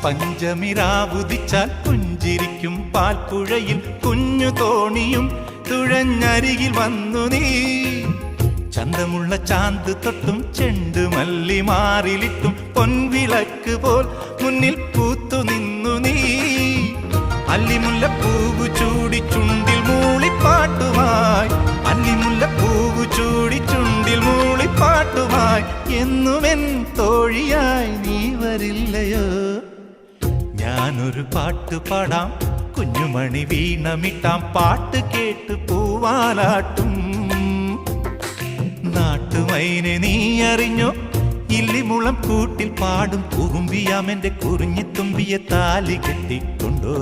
പഞ്ചമിരാവുദിച്ചാൽ പുഞ്ചിരിക്കും പാൽപ്പുഴയിൽ കുഞ്ഞു തോണിയും തുഴഞ്ഞരികിൽ വന്നു നീ. ചന്തമുള്ള ചാന്ത് തൊട്ടും ചെണ്ടുമല്ലി മാറിലിട്ടും പൊൻവിളക്ക് പോൽ മുന്നിൽ പൂത്തു നിന്നു നീ. അല്ലിമുല്ലപ്പൂവ് ചൂടി ചുണ്ടിൽ മൂളിപ്പാട്ടുമായി, അല്ലിമുല്ലപ്പൂവ് ചൂടി ചുണ്ടിൽ മൂളിപ്പാട്ടുമായി എന്നുമെൻ തോഴിയായി നീ വരില്ലയോ? ഞാനൊരു പാട്ട് പാടാം, കുഞ്ഞുമണി വീണമിട്ടാം, പാട്ട് കേട്ട് പൂവാലാട്ടും. നാട്ടുമൈനെ നീ അറിഞ്ഞോ? ഇല്ലിമുളം കൂട്ടിൽ പാടും കുറുമ്പിയാമെന്റെ കുറിഞ്ഞിത്തുമ്പിയെ താലി കെട്ടിക്കൊണ്ടോ.